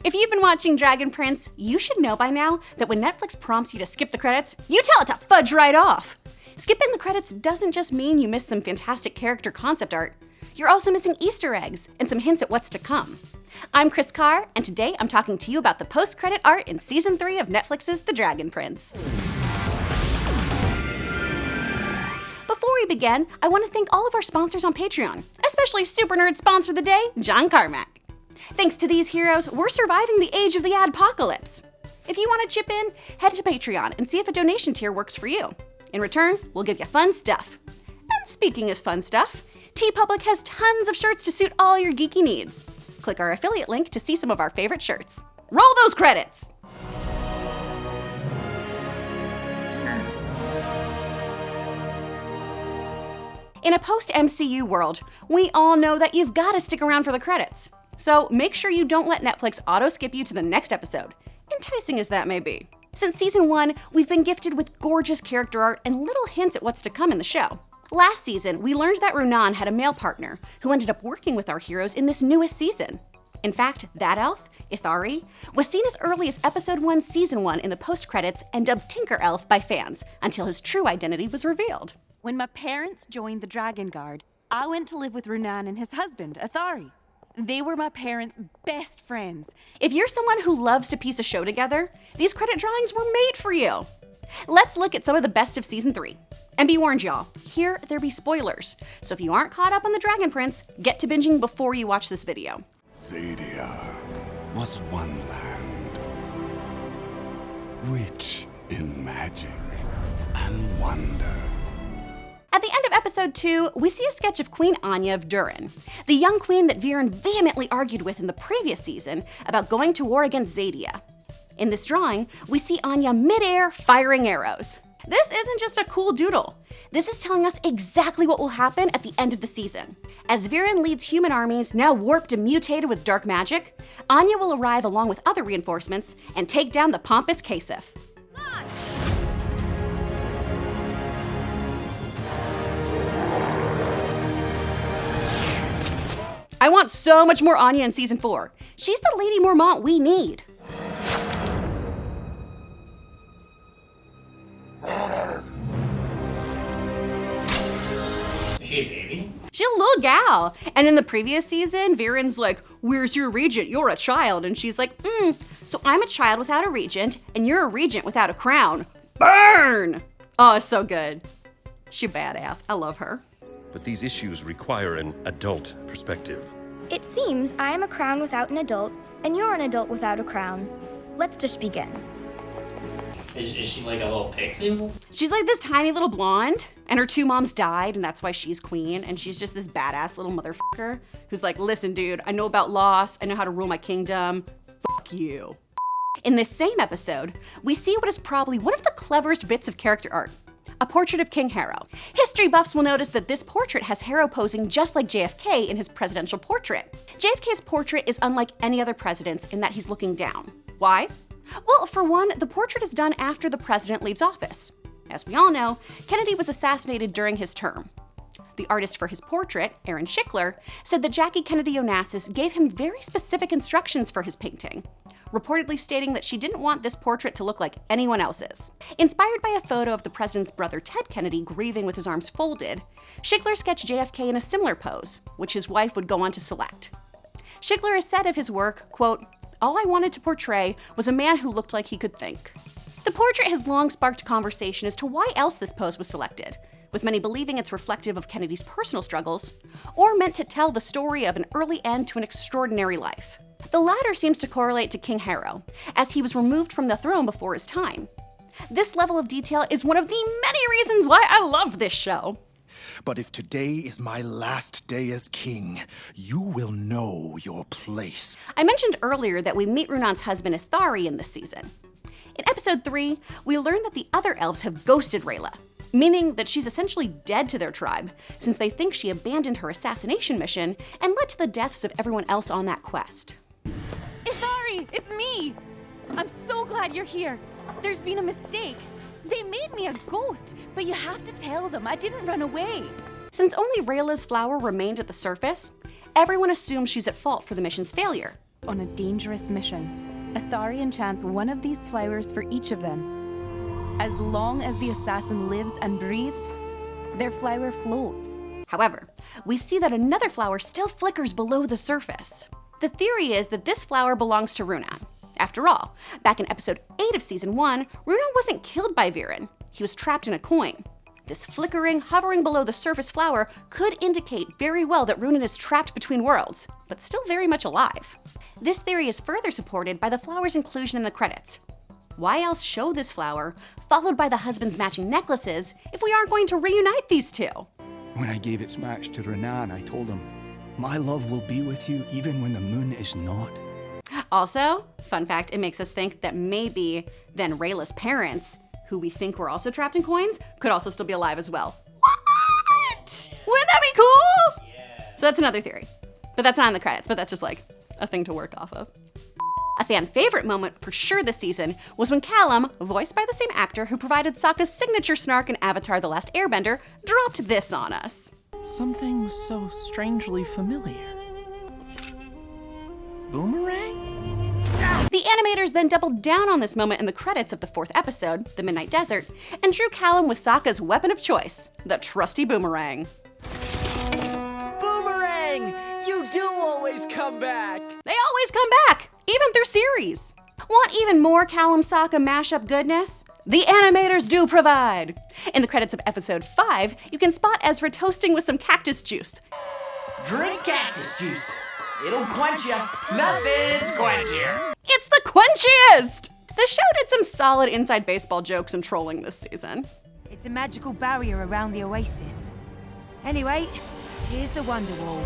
If you've been watching Dragon Prince, you should know by now that when Netflix prompts you to skip the credits, you tell it to fudge right off. Skipping the credits doesn't just mean you missed some fantastic character concept art. You're also missing Easter eggs and some hints at what's to come. I'm Kris Carr, and today I'm talking to you about the post-credit art in Season 3 of Netflix's The Dragon Prince. Before we begin, I want to thank all of our sponsors on Patreon, especially Super Nerd Sponsor of the Day, John Carmack. Thanks to these heroes, we're surviving the age of the adpocalypse. If you want to chip in, head to Patreon and see if a donation tier works for you. In return, we'll give you fun stuff. And speaking of fun stuff, TeePublic has tons of shirts to suit all your geeky needs. Click our affiliate link to see some of our favorite shirts. Roll those credits! In a post-MCU world, we all know that you've got to stick around for the credits. So make sure you don't let Netflix auto-skip you to the next episode, enticing as that may be. Since Season 1, we've been gifted with gorgeous character art and little hints at what's to come in the show. Last season, we learned that Runa had a male partner who ended up working with our heroes in this newest season. In fact, that elf, Ithari, was seen as early as Episode 1, Season 1 in the post-credits and dubbed Tinker Elf by fans until his true identity was revealed. When my parents joined the Dragon Guard, I went to live with Runan and his husband, Ithari. They were my parents' best friends. If you're someone who loves to piece a show together, these credit drawings were made for you. Let's look at some of the best of Season 3. And be warned, y'all, here there be spoilers. So if you aren't caught up on The Dragon Prince, get to binging before you watch this video. Zadia was one land, rich in magic and wonder. At the end of Episode 2, we see a sketch of Queen Anya of Durin, the young queen that Viren vehemently argued with in the previous season about going to war against Zadia. In this drawing, we see Anya mid-air firing arrows. This isn't just a cool doodle. This is telling us exactly what will happen at the end of the season. As Viren leads human armies, now warped and mutated with dark magic, Anya will arrive along with other reinforcements and take down the pompous Kasif. I want so much more Anya in Season 4. She's the Lady Mormont we need. Is she a baby? She's a little gal. And in the previous season, Viren's like, "Where's your regent? You're a child." And she's like, so I'm a child without a regent, and you're a regent without a crown. Burn! Oh, it's so good. She's badass. I love her. But these issues require an adult perspective. It seems I am a crown without an adult, and you're an adult without a crown. Let's just begin. Is she like a little pixie? She's like this tiny little blonde, and her two moms died, and that's why she's queen, and she's just this badass little motherfucker who's like, "Listen, dude, I know about loss, I know how to rule my kingdom, fuck you." In this same episode, we see what is probably one of the cleverest bits of character art. A portrait of King Harrow. History buffs will notice that this portrait has Harrow posing just like JFK in his presidential portrait. JFK's portrait is unlike any other president's in that he's looking down. Why? Well, for one, the portrait is done after the president leaves office. As we all know, Kennedy was assassinated during his term. The artist for his portrait, Aaron Schickler, said that Jackie Kennedy Onassis gave him very specific instructions for his painting, reportedly stating that she didn't want this portrait to look like anyone else's. Inspired by a photo of the president's brother Ted Kennedy grieving with his arms folded, Schickler sketched JFK in a similar pose, which his wife would go on to select. Schickler has said of his work, quote, "All I wanted to portray was a man who looked like he could think." The portrait has long sparked conversation as to why else this pose was selected, with many believing it's reflective of Kennedy's personal struggles, or meant to tell the story of an early end to an extraordinary life. The latter seems to correlate to King Harrow, as he was removed from the throne before his time. This level of detail is one of the many reasons why I love this show. But if today is my last day as king, you will know your place. I mentioned earlier that we meet Runan's husband Ithari in this season. In Episode 3, we learn that the other elves have ghosted Rayla, meaning that she's essentially dead to their tribe, since they think she abandoned her assassination mission and led to the deaths of everyone else on that quest. Ithari, it's me! I'm so glad you're here. There's been a mistake. They made me a ghost, but you have to tell them I didn't run away. Since only Rayla's flower remained at the surface, everyone assumes she's at fault for the mission's failure, on a dangerous mission. Athari enchants one of these flowers for each of them. As long as the assassin lives and breathes, their flower floats. However, we see that another flower still flickers below the surface. The theory is that this flower belongs to Runa. After all, back in episode 8 of season 1, Runa wasn't killed by Viren. He was trapped in a coin. This flickering, hovering below the surface flower could indicate very well that Runa is trapped between worlds, but still very much alive. This theory is further supported by the flower's inclusion in the credits. Why else show this flower, followed by the husband's matching necklaces, if we aren't going to reunite these two? When I gave its match to Renan, I told him, my love will be with you even when the moon is not. Also, fun fact, it makes us think that maybe then Rayla's parents, who we think were also trapped in coins, could also still be alive as well. What? Wouldn't that be cool? Yeah. So that's another theory. But that's not in the credits, but that's just like a thing to work off of. A fan favorite moment for sure this season was when Kalam, voiced by the same actor who provided Sokka's signature snark in Avatar: The Last Airbender, dropped this on us. Something so strangely familiar. Boomerang? The animators then doubled down on this moment in the credits of the 4th episode, The Midnight Desert, and drew Kalam with Sokka's weapon of choice, the trusty Boomerang. Boomerang! You do always come back! They always come back, even through series. Want even more Kalam Sokka mashup goodness? The animators do provide! In the credits of episode 5, you can spot Ezra toasting with some cactus juice. Drink cactus juice. It'll quench you. Nothing's quenchier. It's the quenchiest! The show did some solid inside baseball jokes and trolling this season. It's a magical barrier around the oasis. Anyway, here's the Wonder Wall.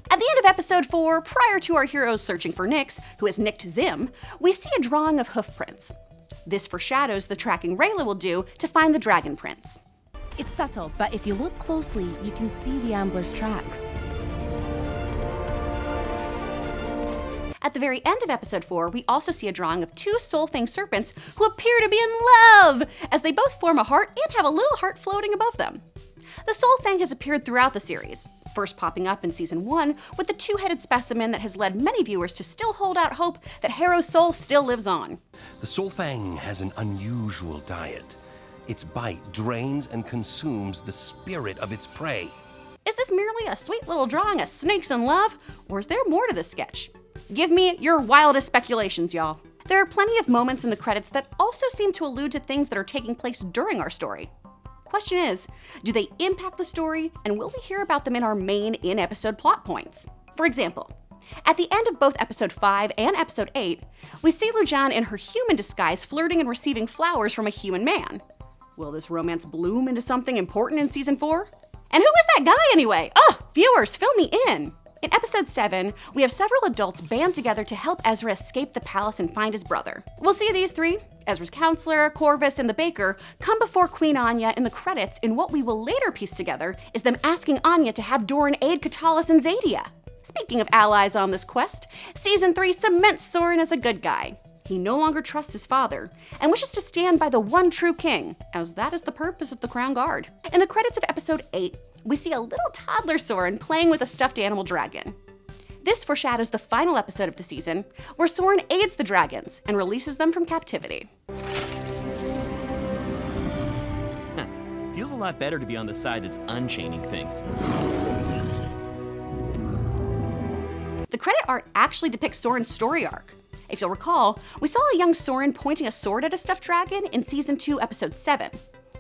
At the end of episode 4, prior to our heroes searching for Nyx, who has nicked Zim, we see a drawing of hoof prints. This foreshadows the tracking Rayla will do to find the dragon prince. It's subtle, but if you look closely, you can see the Ambler's tracks. At the very end of episode 4, we also see a drawing of 2 soul-fang serpents who appear to be in love, as they both form a heart and have a little heart floating above them. The soul-fang has appeared throughout the series, first popping up in season 1 with the 2-headed specimen that has led many viewers to still hold out hope that Harrow's soul still lives on. The soul-fang has an unusual diet. Its bite drains and consumes the spirit of its prey. Is this merely a sweet little drawing of snakes in love, or is there more to this sketch? Give me your wildest speculations, y'all. There are plenty of moments in the credits that also seem to allude to things that are taking place during our story. Question is, do they impact the story, and will we hear about them in our main in-episode plot points? For example, at the end of both episode 5 and episode 8, we see Lujan in her human disguise flirting and receiving flowers from a human man. Will this romance bloom into something important in season 4? And who is that guy anyway? Oh, viewers, fill me in! In episode 7, we have several adults band together to help Ezra escape the palace and find his brother. We'll see these 3, Ezra's counselor, Corvus, and the baker, come before Queen Anya in the credits in what we will later piece together is them asking Anya to have Doran aid Katalis and Zadia. Speaking of allies on this quest, season 3 cements Soren as a good guy. He no longer trusts his father and wishes to stand by the one true king, as that is the purpose of the Crown Guard. In the credits of episode 8, we see a little toddler Soren playing with a stuffed animal dragon. This foreshadows the final episode of the season, where Soren aids the dragons and releases them from captivity. Feels a lot better to be on the side that's unchaining things. The credit art actually depicts Soren's story arc. If you'll recall, we saw a young Soren pointing a sword at a stuffed dragon in season 2, episode 7.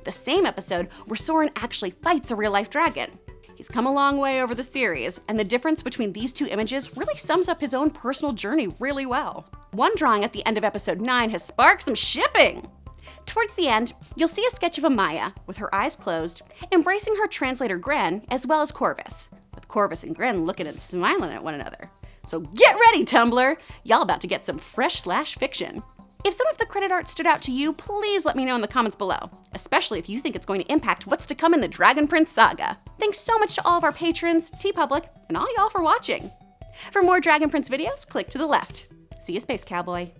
The same episode where Soren actually fights a real-life dragon. He's come a long way over the series, and the difference between these 2 images really sums up his own personal journey really well. One drawing at the end of episode 9 has sparked some shipping! Towards the end, you'll see a sketch of Amaya, with her eyes closed, embracing her translator Gren, as well as Corvus, with Corvus and Gren looking and smiling at one another. So get ready, Tumblr! Y'all about to get some fresh/fiction. If some of the credit art stood out to you, please let me know in the comments below, especially if you think it's going to impact what's to come in the Dragon Prince saga. Thanks so much to all of our patrons, TeePublic, and all y'all for watching. For more Dragon Prince videos, click to the left. See you, Space Cowboy.